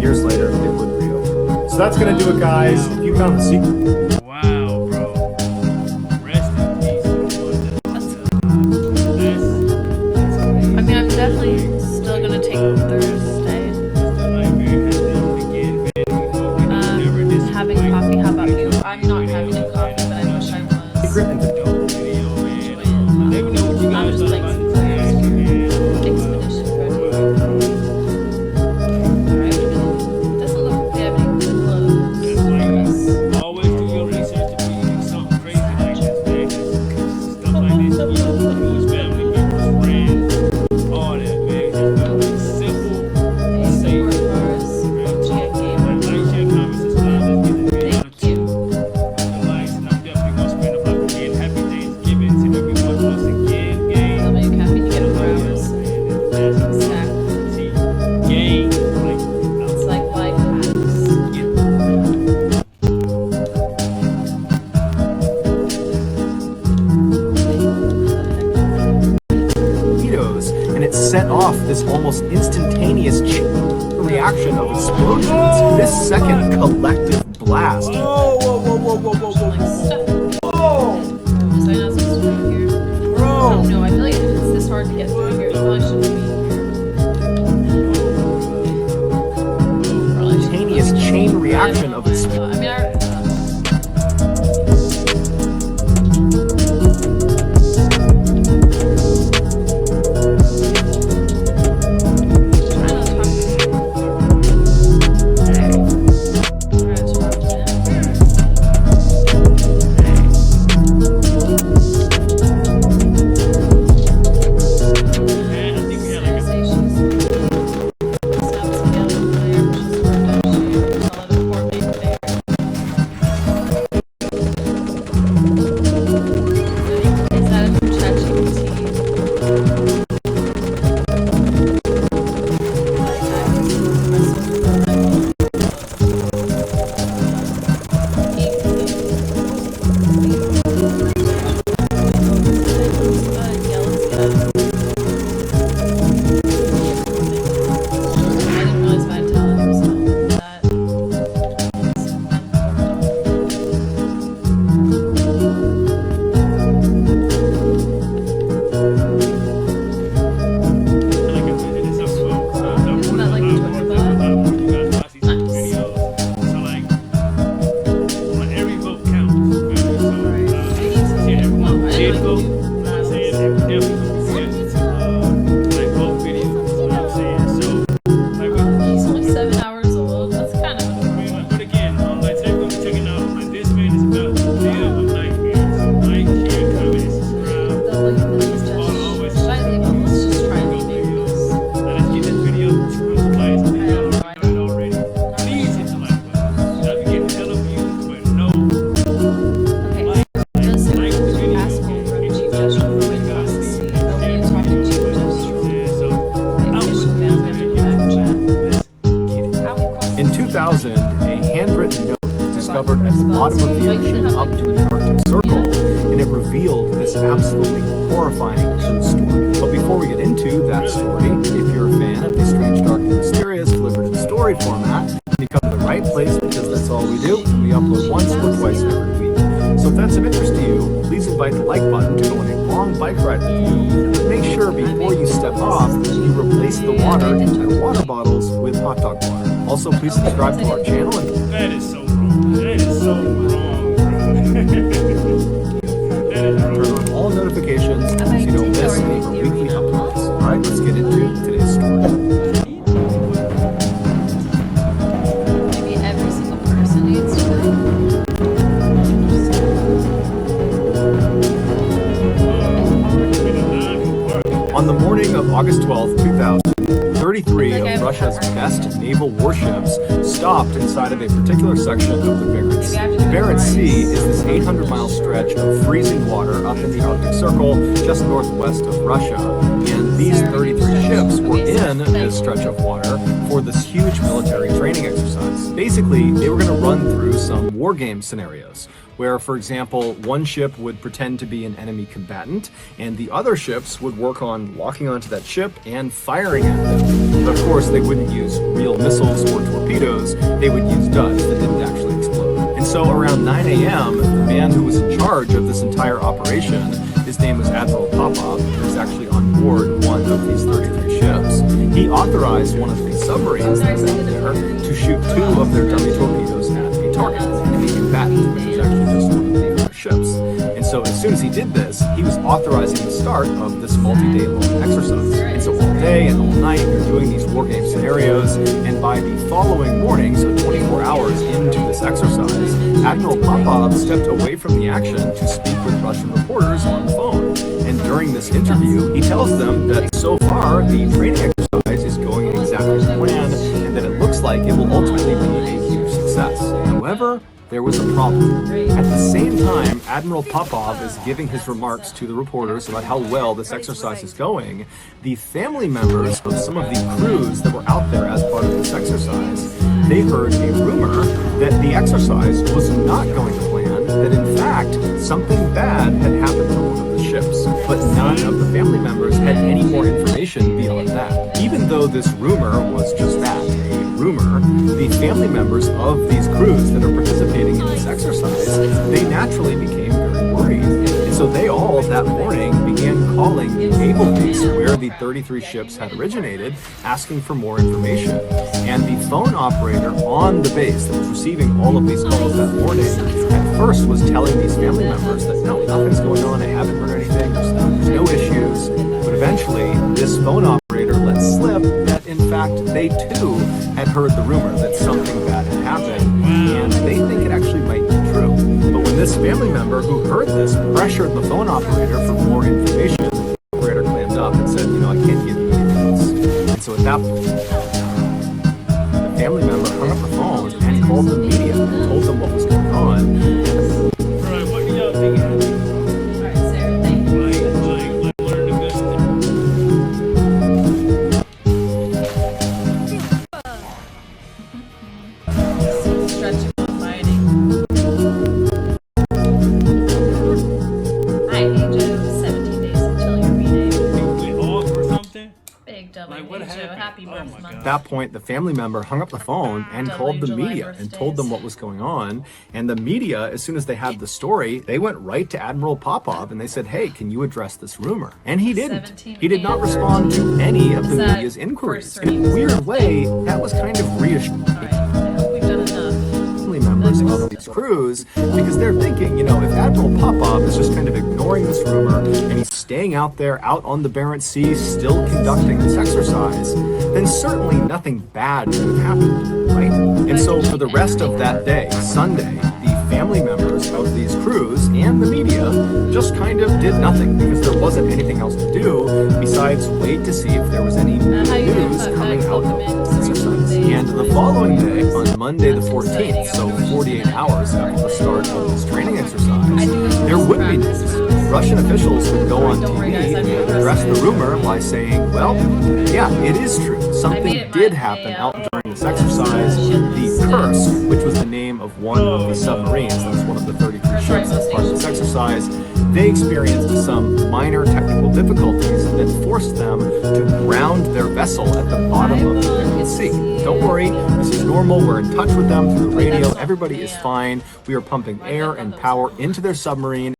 years later, it would reopen. So that's going to do it, guys. If you found the secret... Wow, bro. Rest in peace. I mean, I'm definitely still gonna take Thursday. Having coffee, how about you? I'm not having a coffee, but I wish I was. Secret and the I'm just like expedition ready. Alright, it doesn't look like they have any clothes. Always do your research to be something crazy like this, man. 'Cause stuff like this, you lose family members, friends, all that, man. Just simple, safe. Thank you. And I'm definitely gonna spend a lot again. Happy Thanksgiving to everyone once again. Gang. I'll make happy to get over hours. Exactly. Gang. It's like life hacks. torpedoes, and it set off this almost instantaneous reaction of explosions. This second collective blast. Whoa, whoa, whoa, whoa, whoa, whoa, whoa, whoa, whoa. Was I not supposed to be here? Bro. I don't know. I feel like if it's this hard to get through here, it probably shouldn't be here. Instantaneous chain reaction of explosions. I mean, In 2000, a handwritten note was discovered at the bottom of the ocean up to the Arctic Circle, and it revealed this absolutely horrifying true story. But before we get into that story, if you're a fan of the strange, dark, and mysterious delivered in story format, you come to the right place because that's all we do, and we upload once or twice every week. So if that's of interest to you, please invite the like button to go on a long bike ride with you. But make sure before you step off, you replace the water in your water bottles with hot dog water. Also, please subscribe to our channel. And that is so wrong. That is so wrong, bro. turn on all notifications so you don't miss any of our weekly uploads. Alright, let's get into today's story. maybe every single person needs to know. On the morning of August 12, 2000, 33 of Russia's best naval warships stopped inside of a particular section of the Barents Sea. The Barents Sea is this 800-mile stretch of freezing water up in the Arctic Circle just northwest of Russia. And these 33 ships ships were in this stretch of water for this huge military training exercise. Basically, they were going to run through some war game scenarios where, for example, one ship would pretend to be an enemy combatant and the other ships would work on locking onto that ship and firing at them. But of course, they wouldn't use real missiles or torpedoes, they would use duds that didn't actually explode. And so around 9 a.m., the man who was in charge of this entire operation, his name was Admiral Popov, he was actually on board one of these 33 ships. He authorized one of the submarines that was out there to shoot 2 of their dummy torpedoes at a target, an enemy combatant, which was actually just one of the other ships. And so as soon as he did this, he was authorizing the start of this multi-day long exercise. And so all day and all night, they're doing these war game scenarios, and by the following morning, so 24 hours into this exercise, Admiral Popov stepped away from the action to speak with Russian reporters on the phone. And during this interview, he tells them that so far, the training exercise is going exactly as planned, and that it looks like it will ultimately be a huge success. However, there was a problem. At the same time, Admiral Popov is giving his remarks to the reporters about how well this exercise is going, the family members of some of the crews that were out there as part of this exercise, they heard a rumor that the exercise was not going to plan, that in fact, something bad had happened to one of the ships. But none of the family members had any more information beyond that. Even though this rumor was just that, a rumor, the family members of these crews that are participating in this exercise, they naturally became very worried. And so they all that morning began calling the naval base where the 33 ships had originated, asking for more information. And the phone operator on the base that was receiving all of these calls that morning at first was telling these family members that no, nothing's going on, I haven't heard anything, there's no issues. But eventually, this phone operator let slip that in fact they too had heard the rumor that something bad had happened, and they think it actually might be true. But when this family member who heard this pressured the phone operator for more information, the operator clammed up and said, you know, I can't give you any else. And so at that point, the family member hung up the phone and called the media and told them what was going on. Right, what do y'all think happened? Alright, Sarah, thank you. Like learn a good Stretching and biting. Hi, age of 17 days until your B-Day. we off or something? Big W. Like, what age of happened? happy Oh birth my month. At that point, the family member hung up the phone and called the media and told them what was going on. And the media, as soon as they had the story, they went right to Admiral Popov and they said, hey, can you address this rumor? And he didn't. He did not respond to any of the media's inquiries. In a weird way, that was kind of reassuring. Alright, I hope we've done enough. Members of these crews, because they're thinking, you know, if Admiral Popov is just kind of ignoring this rumor and he's staying out there out on the Barents Sea still conducting this exercise, then certainly nothing bad could have happened, right? And so for the rest of that day, Sunday, the family members of these crews and the media just kind of did nothing because there wasn't anything else to do besides wait to see if there was any news coming out of this exercise. And the following day, on Monday the 14th, so 48 hours after the start of this training exercise, there would be news. Russian officials would go on TV and address the rumor by saying, well, yeah, it is true. Something did happen out during this exercise. The Curse, which was the name of one of the submarines, that was one of the 33 ships as part of this exercise, they experienced some minor technical difficulties that forced them to ground their vessel at the bottom of the Barents Sea. Don't worry, this is normal. We're in touch with them through the radio. Everybody is fine. We are pumping air and power into their submarine.